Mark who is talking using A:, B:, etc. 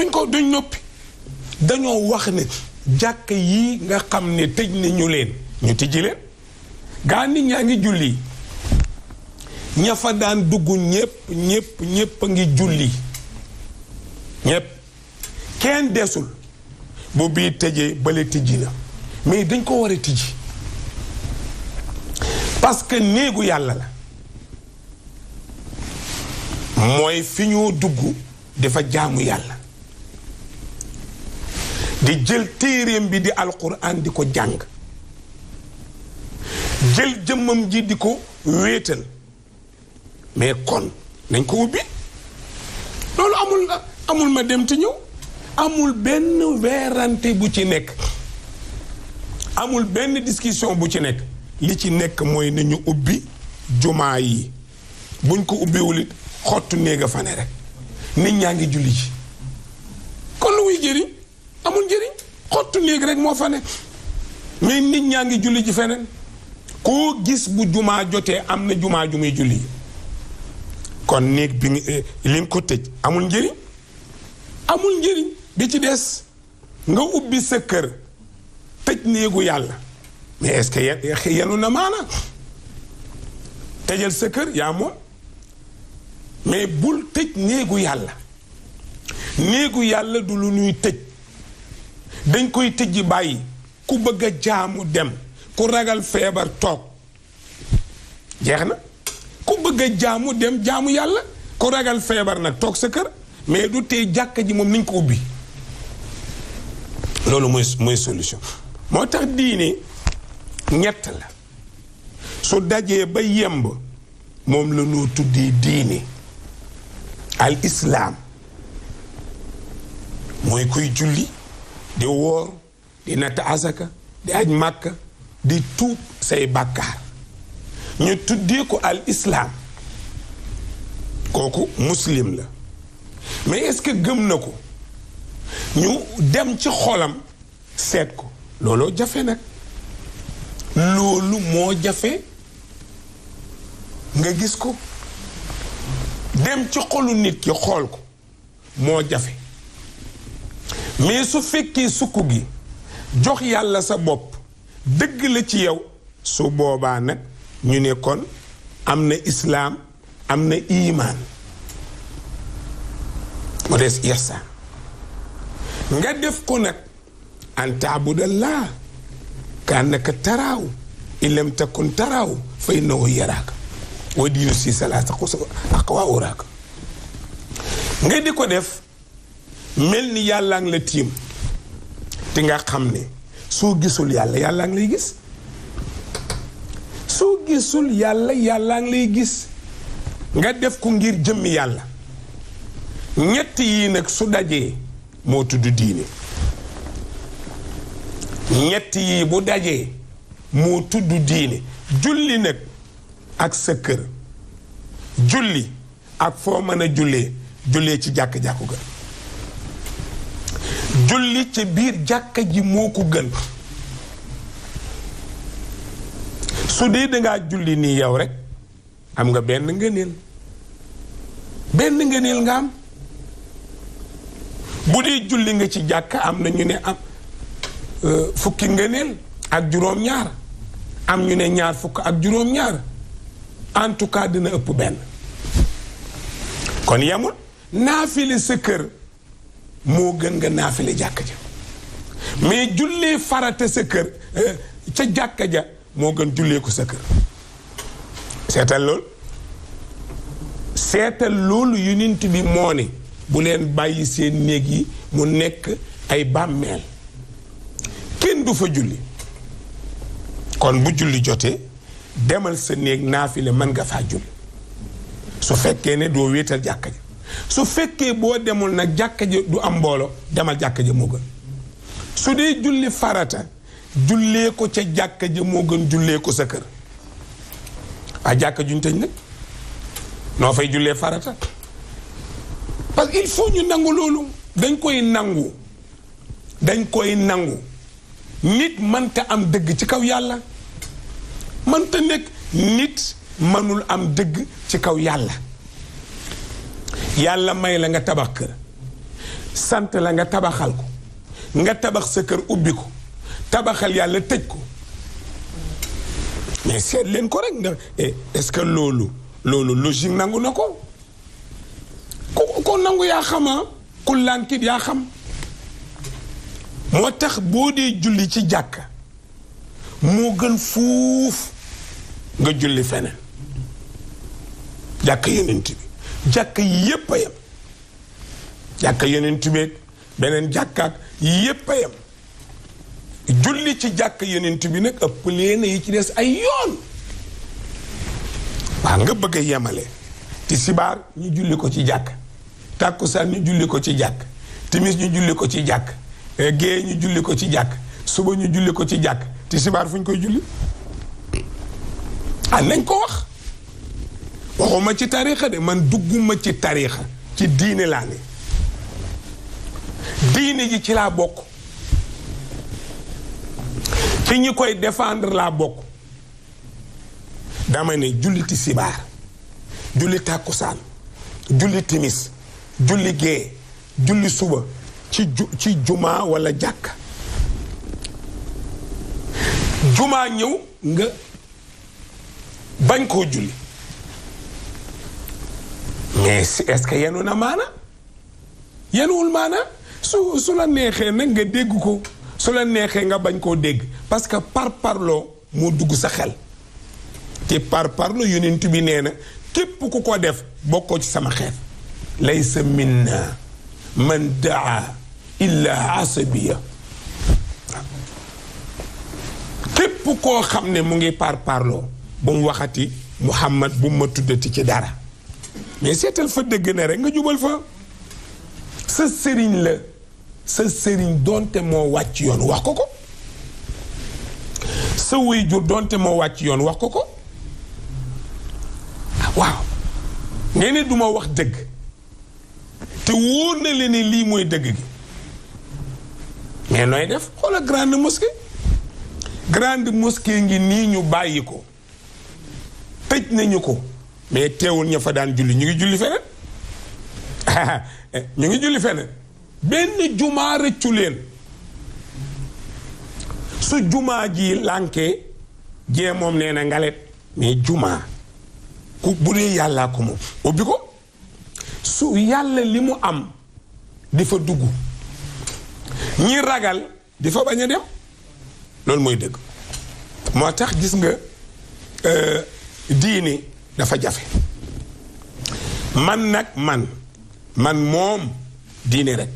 A: duñ noppi dañoo wax ne jàkk yi nga xam ne tëj ne ñu leen ñu tijji leen gaa nit ñaa ngi julli ña fa daan dugg ñépp a ngi julli ñépp kenn desul bu bii tëjee bale tijji na mais dañ ko war a tijji parce que néegu yàlla la mooy fi ñoo dugg dafa jaamu yàlla di jël téereem bi di alquran di ko jàng jël jëmmam ji di ko wéetal mais kon nañ ko ubbi loolu amul ma dem te ñëw amul benn weerante bu ci nekk amul benn discussion bu ci nekk li ci nekk mooy nañu ubbi jumaa yi buñ ko ubbiwul it xottu néega fane rek nit ñaa ngi julli ji kon lu muy jëriñ amul njëriñ xottu néeg rek moo fa ne mais nit ñaa ngi julli ji feneen koo gis bu jumaa jotee am na jumaa ju muy julli kon néeg bi li nga ko tëj amul njëriñ bi ci des nga ubbi sa kër tëj néegu yàlla mais est-ce que yenu na maana tëjal sa kër yaa moom mais bul tëj néegu yàlla du lu ñuy tëj dañ koy tëjji bàyyi ku bëgg a jaamu dem ku ragal feebar toog jeex na ku bëgg a jaamu dem jaamu yàlla ku ragal feebar nag toog sa kër mais du tee jàkka ji moom niñ ko ubbi loolu mooy solution moo tax diine ñett la su dajee ba yemb moom la noo tuddee diine al islaam mooy kuy julli di woor di natt asaka di aj màkka di tuub say bàkkaar ñu tuddee ko al islaam kooku muslim la mais est-ce que gëm na ko ñu dem ci xolam seet ko looloo jafe nag loolu moo jafe nga gis ko dem ci xolu nit ki xool ko moo jafe mais su fekkee sukk gi jox yàlla sa bopp dëgg la ci yow su boobaa nag ñu ne kon am na islaam am na imaan mu des ihsaan nga def ko nag an taabudallah ka annaka taraaw in lam takun taraaw fa innahu yaraaka wa diinu si salaata aqwa uraaka nga di ko def mel ni yàllaa ngi la tiim te nga xam ne soo gisul yàllaa ngi lay gis soo gisul yàllaa ngi lay gis nga def ko ngir jëmmi yàlla ñett yi nag su dajee moo tudd diine ñett yi bu dajee moo tudd diine julli nag ak sa kër julli ak foo mën a jullee ci jàkk-jàkku gën julli ci biir jàkka ji moo ko gën su dee dangaa julli nii yow rek am nga benn ngëneel nga am bu dee julli nga ci jàkka am na ñu ne am fukki ngëneel ak juróom-ñaar am ñu ne ñaar fukk ak juróom-ñaar en tout cas dina ëpp benn kon yamul naafile sa kër moo gën nga naafile jàkka ja mais jullee farata sa kër ca jàkka ja moo gën jullee ko sa kër seetal loolu yonent bi moo ne bu leen bàyyi seen néeg yi mu nekk ay bàmmeel kenn du fa julli kon bu julli jotee demal sa néeg naafile mën nga faa julli su fekkee ne doo wéetal jàkka ja su fekkee boo demul nag jàkka ja du am mbooloo demal jàkka ja moo gën su dee julli farata jullee ko ca jàkka ja moo gën jullee ko sa kër waa jàkka juñ tëj nag noo fay jullee farata parce que il faut ñu nangu loolu dañ koy nangu nit mënta am dëgg ci kaw yàlla mënta nekk nit mënul am dëgg ci kaw yàlla may la nga tabax kër sant la nga tabaxal ko nga tabax sa kër ubbi ko tabaxal yàlla tëj ko mais seet leen ko rek ndax est-ce que loolu logique nangu na ko ko nangu yaa xama ku lànkit yaa xam moo tax boo dee julli ci jàkka moo gën fuuf nga julli feneen jàkka yonent bi jàkka yépp a yem jàkka yonent bi beneen jàkkaak yépp a yem julli ci jàkka yonent bi nag ëpp leen yi ci des ay yoon waa nga bëgg a yemale tisbaar ñu julli ko ci jàkk tàkkusaan ñu julli ko ci jàkk timis ñu julli ko ci jàkk gée ñu julli ko ci jàkk suba ñu julli ko ci jàkk tisbaar fu ñu koy julli nañ ko wax waxuma ci tariixa de man dugguma ci tariixa ci diine laa ne diine ji ci laa bokk ci ñi koy défendre laa bokk dama ne julli tisbaar julli tàkkusaan julli timis julli gée julli suba ci jumaa walla jàkka jumaa ñëw nga bañ koo julli mais est-ce que yenu na maana yenuwul maana su la neexee nag nga dégg ko su la neexee nga bañ koo dégg parce que parloo moo dugg sa xel te parloo yonent bi nee na képp ku ko def bokkoo ci sama xeet laysa minna man daa illa asabiya képp koo xam ne mu ngi parloo bu mu waxati Muhammad bu mu ma tuddati ci dara mais seetal fa dëgg na rek nga jubal fa sa sëriñ la sa sëriñ doonte moo wàcc yoon wax ko ko sa waajur doonte moo wàcc yoon wax ko ko waaw nee ne duma wax dëgg te wóor na leen ne lii mooy dëgg gi mais nooy def xoola grande mosquée ngi nii ñu bàyyi ko tëj nañu ko mais teewul ña fa daan julli ñu ngi julli feneen ñu ngi julli feneen benn jumaa rëccu leen su jumaa ji lànkee jee moom nee na ngalet mais jumaa ku bu dee yàllaa ko moom ubbi ko su yàlla li mu am di fa dugg ñi ragal di fa bañ a dem loolu mooy dëgg moo tax gis nga diine dafa jafe man nag man moom diine rek